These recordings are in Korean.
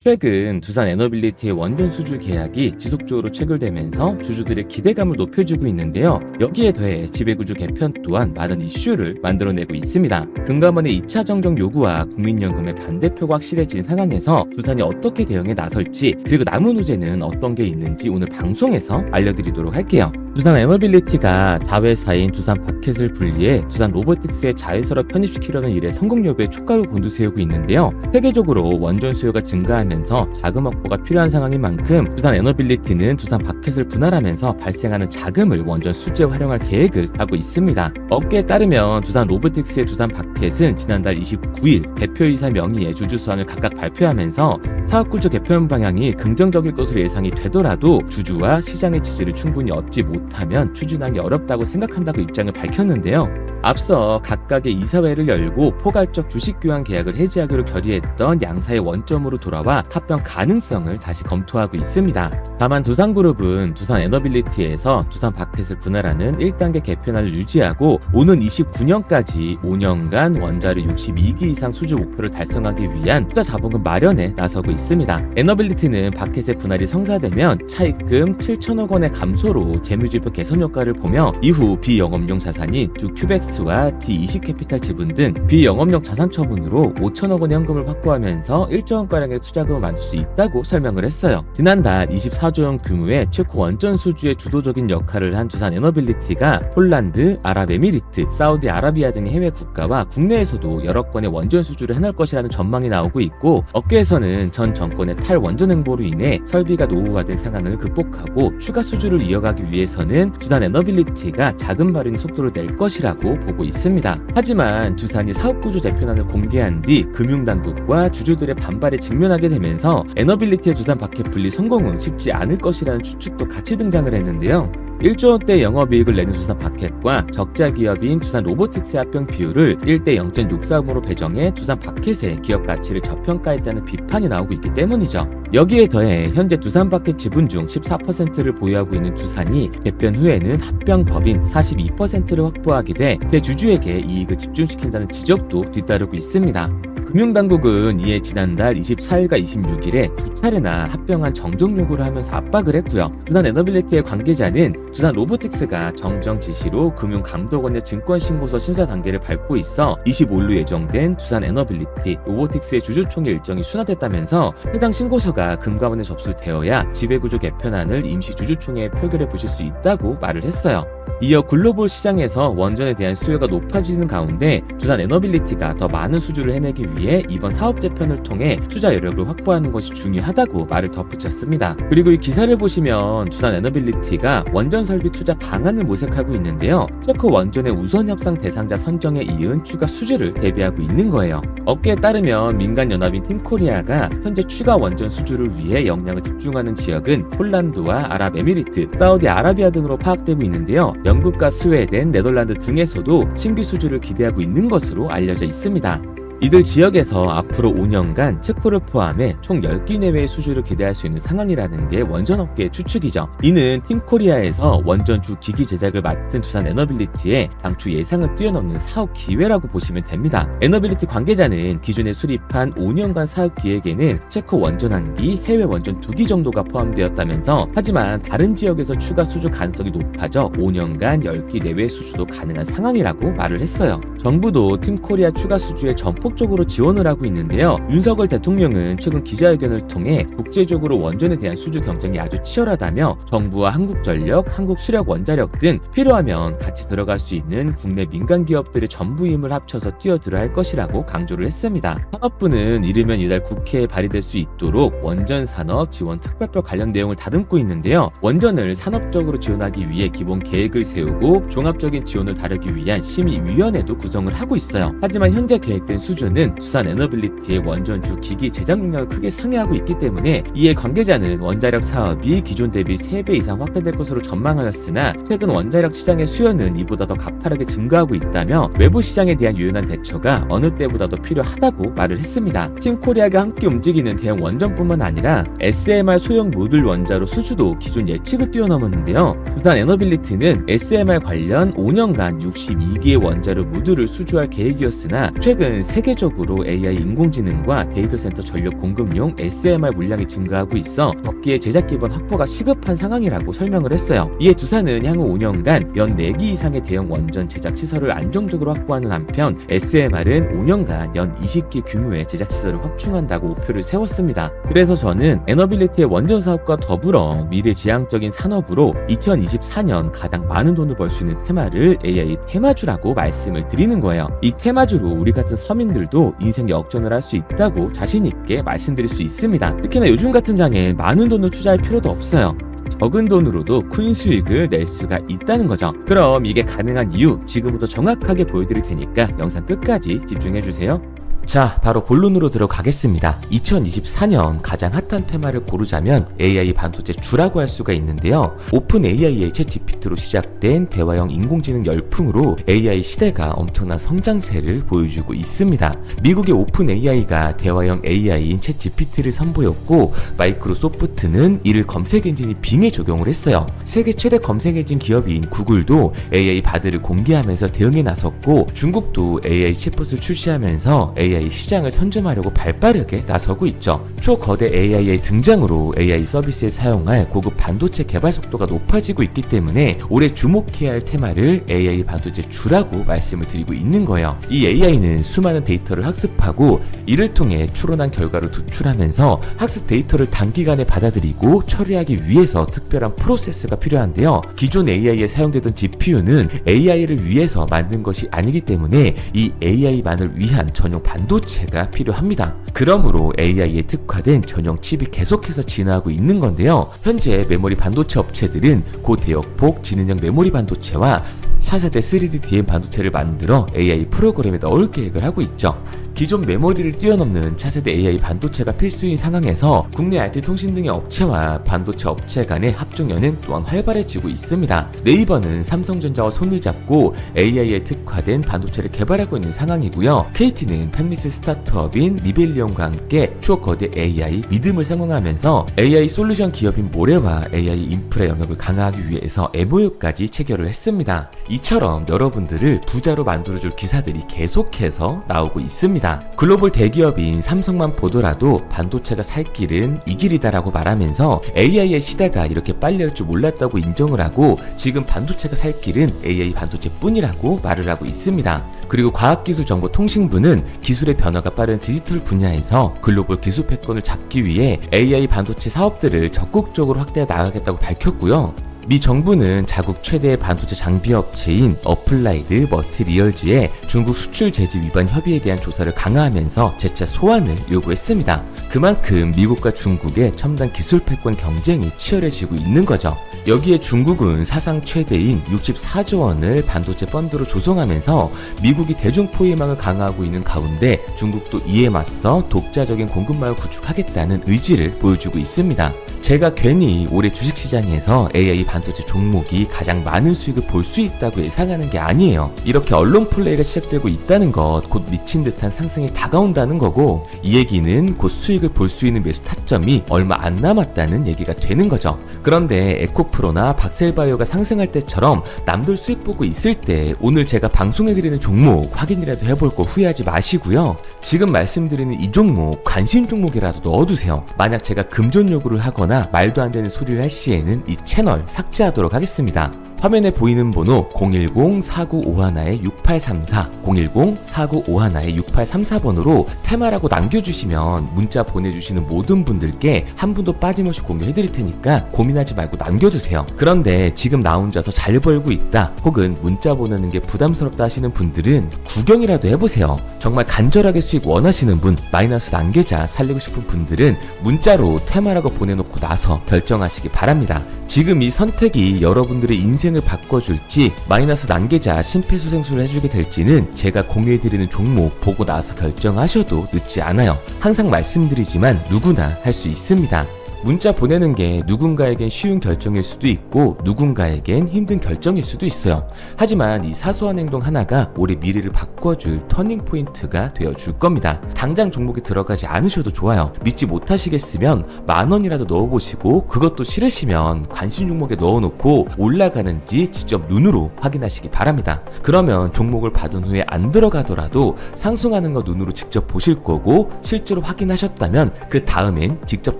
최근 두산 에너빌리티의 원전 수주 계약이 지속적으로 체결되면서 주주들의 기대감을 높여주고 있는데요. 여기에 더해 지배구조 개편 또한 많은 이슈를 만들어내고 있습니다. 금감원의 2차 정정 요구와 국민연금의 반대표가 확실해진 상황에서 두산이 어떻게 대응에 나설지, 그리고 남은 호재는 어떤 게 있는지 오늘 방송에서 알려드리도록 할게요. 두산 에너빌리티가 자회사인 두산 바켓을 분리해 두산 로보틱스의 자회사로 편입시키려는 일의 성공 여부에 촉각을 곤두세우고 있는데요. 세계적으로 원전 수요가 증가하면서 자금 확보가 필요한 상황인 만큼 두산 에너빌리티는 두산 바켓을 분할하면서 발생하는 자금을 원전 수주에 활용할 계획을 하고 있습니다. 업계에 따르면 두산 로보틱스의 두산 바켓은 지난달 29일 대표이사 명의의 주주 수항을 각각 발표하면서 사업구조 개편 방향이 긍정적일 것으로 예상이 되더라도 주주와 시장의 지지를 충분히 얻지 못하면 추진하기 어렵다고 생각한다고 입장을 밝혔는데요. 앞서 각각의 이사회를 열고 포괄적 주식 교환 계약을 해지하기로 결의했던 양사의 원점으로 돌아와 합병 가능성을 다시 검토하고 있습니다. 다만 두산그룹은 두산 에너빌리티에서 두산 바켓을 분할하는 1단계 개편안을 유지하고 오는 29년까지 5년간 원자력 62기 이상 수주 목표를 달성하기 위한 투자 자본금 마련에 나서고 있습니다. 에너빌리티는 바켓의 분할이 성사되면 차입금 7천억 원의 감소로 재무지표 개선 효과를 보며 이후 비영업용 자산인 두 큐벡스와 D20캐피탈 지분 등 비영업용 자산 처분으로 5천억 원의 현금을 확보하면서 1조 원가량의 투자금을 만들 수 있다고 설명을 했어요. 지난달 24조 원 규모의 체코 원전 수주에 주도적인 역할을 한 두산 에너빌리티가 폴란드, 아랍에미리트, 사우디아라비아 등의 해외 국가와 국내에서도 여러 건의 원전 수주를 해낼 것이라는 전망이 나오고 있고, 업계에서는 전 정권의 탈원전 행보로 인해 설비가 노후화된 상황을 극복하고 추가 수주를 이어가기 위해서는 두산 에너빌리티가 자금 발행 속도를 낼 것이라고 보고 있습니다. 하지만 두산이 사업구조 재편안을 공개한 뒤 금융당국과 주주들의 반발에 직면하게 되면서 에너빌리티의 두산 바켓 분리 성공은 쉽지 않을 것이라는 추측도 같이 등장을 했는데요. 1조 원대 영업이익을 내는 두산 바켓과 적자 기업인 두산 로보틱스의 합병 비율을 1대 0.63으로 배정해 두산 바켓의 기업 가치를 저평가했다는 비판이 나오고 있기 때문이죠. 여기에 더해 현재 두산 바켓 지분 중 14%를 보유하고 있는 두산이 개편 후에는 합병법인 42%를 확보하게 돼 대주주에게 이익을 집중시킨다는 지적도 뒤따르고 있습니다. 금융당국은 이에 지난달 24일과 26일에 두 차례나 합병안 정정 요구를 하면서 압박을 했고요. 두산 에너빌리티의 관계자는 두산 로보틱스가 정정 지시로 금융감독원의 증권신고서 심사 단계를 밟고 있어 25일로 예정된 두산 에너빌리티 로보틱스의 주주총회 일정이 순화됐다면서 해당 신고서가 금감원에 접수되어야 지배구조 개편안을 임시 주주총회에 표결해 보실 수 있다고 말을 했어요. 이어 글로벌 시장에서 원전에 대한 수요가 높아지는 가운데 두산 에너빌리티가 더 많은 수주를 해내기 위해 이번 사업 재편을 통해 투자 여력을 확보하는 것이 중요하다고 말을 덧붙였습니다. 그리고 이 기사를 보시면 두산 에너빌리티가 원전 설비 투자 방안을 모색하고 있는데요. 체코 원전의 우선 협상 대상자 선정에 이은 추가 수주를 대비하고 있는 거예요. 업계에 따르면 민간 연합인 팀코리아가 현재 추가 원전 수주를 위해 역량을 집중하는 지역은 폴란드와 아랍에미리트, 사우디아라비아 등으로 파악되고 있는데요. 영국과 스웨덴, 네덜란드 등에서도 신규 수주를 기대하고 있는 것으로 알려져 있습니다. 이들 지역에서 앞으로 5년간 체코를 포함해 총 10기 내외의 수주를 기대할 수 있는 상황이라는 게 원전업계의 추측이죠. 이는 팀코리아에서 원전 주 기기 제작을 맡은 두산 에너빌리티의 당초 예상을 뛰어넘는 사업 기회라고 보시면 됩니다. 에너빌리티 관계자는 기존에 수립한 5년간 사업 기획에는 체코 원전 1기, 해외 원전 2기 정도가 포함되었다면서, 하지만 다른 지역에서 추가 수주 가능성이 높아져 5년간 10기 내외 수주도 가능한 상황이라고 말을 했어요. 정부도 팀코리아 추가 수주에 전폭적으로 지원을 하고 있는데요. 윤석열 대통령은 최근 기자회견을 통해 국제적으로 원전에 대한 수주 경쟁이 아주 치열하다며 정부와 한국전력, 한국수력원자력 등 필요하면 같이 들어갈 수 있는 국내 민간 기업들의 전부 힘을 합쳐서 뛰어들어야 할 것이라고 강조를 했습니다. 산업부는 이르면 이달 국회에 발의될 수 있도록 원전 산업 지원 특별법 관련 내용을 다듬고 있는데요. 원전을 산업적으로 지원하기 위해 기본 계획을 세우고 종합적인 지원을 다루기 위한 심의위원회도 구성을 하고 있어요. 하지만 현재 계획된 수주는 두산 에너빌리티의 원전주 기기 제작 능력을 크게 상회하고 있기 때문에, 이에 관계자는 원자력 사업이 기존 대비 3배 이상 확대될 것으로 전망하였으나 최근 원자력 시장의 수요는 이보다 더 가파르게 증가하고 있다며 외부 시장에 대한 유연한 대처가 어느 때보다도 필요하다고 말을 했습니다. 팀코리아가 함께 움직이는 대형 원전뿐만 아니라 SMR 소형 모듈 원자로 수주도 기존 예측을 뛰어넘었는데요. 두산 에너빌리티는 SMR 관련 5년간 62기의 원자로 모듈을 수주할 계획이었으나 최근 세계 세계적으로 AI 인공지능과 데이터 센터 전력 공급용 SMR 물량이 증가하고 있어 덕기에 제작 기반 확보가 시급한 상황이라고 설명을 했어요. 이에 두산은 향후 5년간 연 4기 이상의 대형 원전 제작 시설을 안정적으로 확보하는 한편 SMR은 5년간 연 20기 규모의 제작 시설을 확충한다고 목표를 세웠습니다. 그래서 저는 에너빌리티의 원전 사업과 더불어 미래지향적인 산업으로 2024년 가장 많은 돈을 벌 수 있는 테마를 AI 테마주라고 말씀을 드리는 거예요. 이 테마주로 우리 같은 서민들도 인생 역전을 할 수 있다고 자신 있게 말씀드릴 수 있습니다. 특히나 요즘 같은 장에 많은 돈을 투자할 필요도 없어요. 적은 돈으로도 큰 수익을 낼 수가 있다는 거죠. 그럼 이게 가능한 이유 지금부터 정확하게 보여드릴 테니까 영상 끝까지 집중해주세요. 자, 바로 본론으로 들어가겠습니다. 2024년 가장 핫한 테마를 고르자면 AI 반도체 주라고 할 수가 있는데요. 오픈 AI의 챗GPT로 시작된 대화형 인공지능 열풍으로 AI 시대가 엄청난 성장세를 보여주고 있습니다. 미국의 오픈 AI가 대화형 AI인 챗GPT를 선보였고 마이크로소프트는 이를 검색 엔진인 빙에 적용을 했어요. 세계 최대 검색 엔진 기업인 구글도 AI 바드를 공개하면서 대응에 나섰고 중국도 AI 챗봇을 출시하면서 AI 시장을 선점하려고 발빠르게 나서고 있죠. 초거대 AI의 등장으로 AI 서비스에 사용할 고급 반도체 개발 속도가 높아지고 있기 때문에 올해 주목해야 할 테마를 AI 반도체 주라고 말씀을 드리고 있는 거예요. 이 AI는 수많은 데이터를 학습하고 이를 통해 추론한 결과를 도출하면서 학습 데이터를 단기간에 받아들이고 처리하기 위해서 특별한 프로세스가 필요한데요. 기존 AI에 사용되던 GPU는 AI를 위해서 만든 것이 아니기 때문에 이 AI만을 위한 전용 반도체가 필요합니다. 그러므로 AI에 특화된 전용 칩이 계속해서 진화하고 있는 건데요. 현재 메모리 반도체 업체들은 고대역폭 지능형 메모리 반도체와 4세대 3D DM 반도체를 만들어 AI 프로그램에 넣을 계획을 하고 있죠. 기존 메모리를 뛰어넘는 차세대 AI 반도체가 필수인 상황에서 국내 IT 통신 등의 업체와 반도체 업체 간의 합종연은 또한 활발해지고 있습니다. 네이버는 삼성전자와 손을 잡고 AI에 특화된 반도체를 개발하고 있는 상황이고요. KT는 팬미스 스타트업인 리벨리온과 함께 초거대 AI 믿음을 상영하면서 AI 솔루션 기업인 모레와 AI 인프라 영역을 강화하기 위해서 MOU까지 체결을 했습니다. 이처럼 여러분들을 부자로 만들어줄 기사들이 계속해서 나오고 있습니다. 글로벌 대기업인 삼성만 보더라도 반도체가 살 길은 이 길이다라고 말하면서 AI의 시대가 이렇게 빨리 할 줄 몰랐다고 인정을 하고 지금 반도체가 살 길은 AI 반도체뿐이라고 말을 하고 있습니다. 그리고 과학기술정보통신부는 기술의 변화가 빠른 디지털 분야에서 글로벌 기술 패권을 잡기 위해 AI 반도체 사업들을 적극적으로 확대해 나가겠다고 밝혔고요. 미 정부는 자국 최대의 반도체 장비 업체인 어플라이드 머티리얼즈의 중국 수출 제재 위반 협의에 대한 조사를 강화하면서 재차 소환을 요구했습니다. 그만큼 미국과 중국의 첨단 기술 패권 경쟁이 치열해지고 있는 거죠. 여기에 중국은 사상 최대인 64조 원을 반도체 펀드로 조성하면서 미국이 대중 포위망을 강화하고 있는 가운데 중국도 이에 맞서 독자적인 공급망을 구축하겠다는 의지를 보여주고 있습니다. 제가 괜히 올해 주식시장에서 AI 반도체 종목이 가장 많은 수익을 볼 수 있다고 예상하는 게 아니에요. 이렇게 언론 플레이가 시작되고 있다는 것, 곧 미친 듯한 상승이 다가온다는 거고 이 얘기는 곧 수익을 볼 수 있는 매수 타점이 얼마 안 남았다는 얘기가 되는 거죠. 그런데 에코프로나 박셀바이오가 상승할 때처럼 남들 수익 보고 있을 때 오늘 제가 방송해드리는 종목 확인이라도 해볼 거 후회하지 마시고요. 지금 말씀드리는 이 종목 관심 종목이라도 넣어두세요. 만약 제가 금전 요구를 하거나 말도 안 되는 소리를 할 시에는 이 채널 삭제하도록 하겠습니다. 화면에 보이는 번호 010-4951-6834 010-4951-6834번으로 테마라고 남겨주시면 문자 보내주시는 모든 분들께 한 분도 빠짐없이 공개해드릴 테니까 고민하지 말고 남겨주세요. 그런데 지금 나 혼자서 잘 벌고 있다 혹은 문자 보내는 게 부담스럽다 하시는 분들은 구경이라도 해보세요. 정말 간절하게 수익 원하시는 분, 마이너스 난계자 살리고 싶은 분들은 문자로 테마라고 보내놓고 나서 결정하시기 바랍니다. 지금 이 선택이 여러분들의 인생을 바꿔줄지 마이너스 난계자 심폐소생술을 해주게 될지는 제가 공유해드리는 종목 보고 나서 결정하셔도 늦지 않아요. 항상 말씀드리지만 누구나 할 수 있습니다. 문자 보내는 게 누군가에겐 쉬운 결정일 수도 있고 누군가에겐 힘든 결정일 수도 있어요. 하지만 이 사소한 행동 하나가 우리 미래를 바꿔줄 터닝 포인트가 되어줄 겁니다. 당장 종목에 들어가지 않으셔도 좋아요. 믿지 못하시겠으면 10,000원이라도 넣어보시고 그것도 싫으시면 관심 종목에 넣어놓고 올라가는지 직접 눈으로 확인하시기 바랍니다. 그러면 종목을 받은 후에 안 들어가더라도 상승하는 거 눈으로 직접 보실 거고 실제로 확인하셨다면 그 다음엔 직접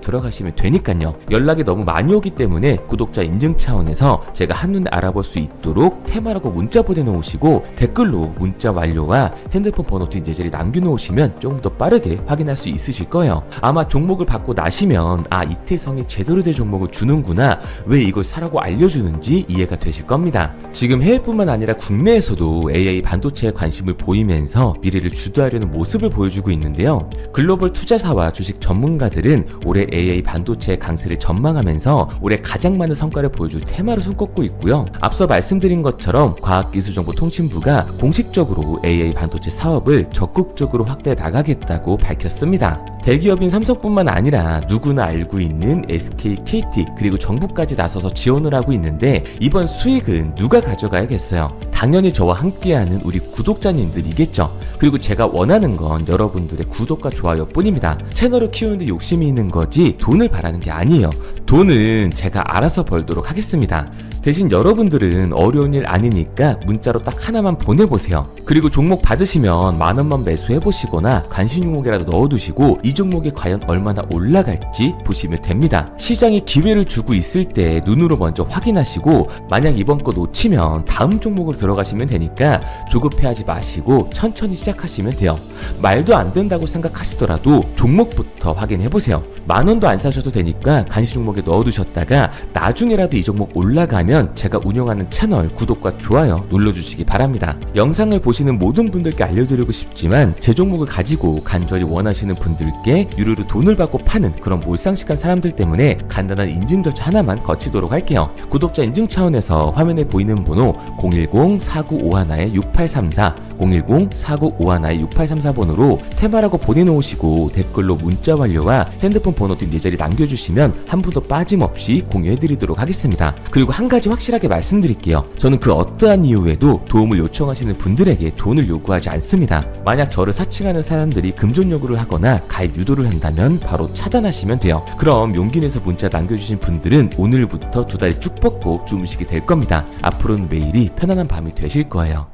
들어가시면 되니까요. 연락이 너무 많이 오기 때문에 구독자 인증 차원에서 제가 한눈에 알아볼 수 있도록 테마라고 문자 보내놓으시고 댓글로 문자 완료와 핸드폰 번호 뒷 예절이 남겨놓으시면 조금 더 빠르게 확인할 수 있으실 거예요. 아마 종목을 받고 나시면 이태성이 제대로 된 종목을 주는구나, 왜 이걸 사라고 알려주는지 이해가 되실 겁니다. 지금 해외뿐만 아니라 국내에서도 AI 반도체에 관심을 보이면서 미래를 주도하려는 모습을 보여주고 있는데요. 글로벌 투자사와 주식 전문가들은 올해 AI 반도체의 강세를 전망하면서 올해 가장 많은 성과를 보여줄 테마로 손꼽고 있고요. 앞서 말씀드린 것처럼 과학기술정보통신부가 공식적으로 AI 반도체 사업을 적극적으로 확대해 나가겠다고 밝혔습니다. 대기업인 삼성뿐만 아니라 누구나 알고 있는 SK, KT 그리고 정부까지 나서서 지원을 하고 있는데 이번 수익은 누가 가져가야겠어요? 당연히 저와 함께하는 우리 구독자님들이겠죠. 그리고 제가 원하는 건 여러분들의 구독과 좋아요 뿐입니다. 채널을 키우는데 욕심이 있는 거지 돈을 바라는 게 아니에요. 돈은 제가 알아서 벌도록 하겠습니다. 대신 여러분들은 어려운 일 아니니까 문자로 딱 하나만 보내보세요. 그리고 종목 받으시면 10,000원만 매수해보시거나 관심 종목이라도 넣어두시고 이 종목이 과연 얼마나 올라갈지 보시면 됩니다. 시장이 기회를 주고 있을 때 눈으로 먼저 확인하시고 만약 이번 거 놓치면 다음 종목으로 들어가시면 되니까 조급해하지 마시고 천천히 시작하시면 돼요. 말도 안 된다고 생각하시더라도 종목부터 확인해보세요. 10,000원도 안 사셔도 되니까 관심 종목에 넣어두셨다가 나중에라도 이 종목 올라가면 제가 운영하는 채널 구독과 좋아요 눌러주시기 바랍니다. 영상을 보시는 모든 분들께 알려드리고 싶지만 제 종목을 가지고 간절히 원하시는 분들께 유료로 돈을 받고 파는 그런 몰상식한 사람들 때문에 간단한 인증 절차 하나만 거치도록 할게요. 구독자 인증 차원에서 화면에 보이는 번호 010-4951-6834 010-4951-6834번으로 테마라고 보내놓으시고 댓글로 문자 완료와 핸드폰 번호 뒷 예절이 남겨주시면 한 분도 빠짐없이 공유해드리도록 하겠습니다. 그리고 한 가지 확실하게 말씀드릴게요. 저는 그 어떠한 이유에도 도움을 요청하시는 분들에게 돈을 요구하지 않습니다. 만약 저를 사칭하는 사람들이 금전 요구를 하거나 가입 유도를 한다면 바로 차단하시면 돼요. 그럼 용기 내서 문자 남겨주신 분들은 오늘부터 2다리 쭉 뻗고 주무시게 될 겁니다. 앞으로는 매일이 편안한 밤이 되실 거예요.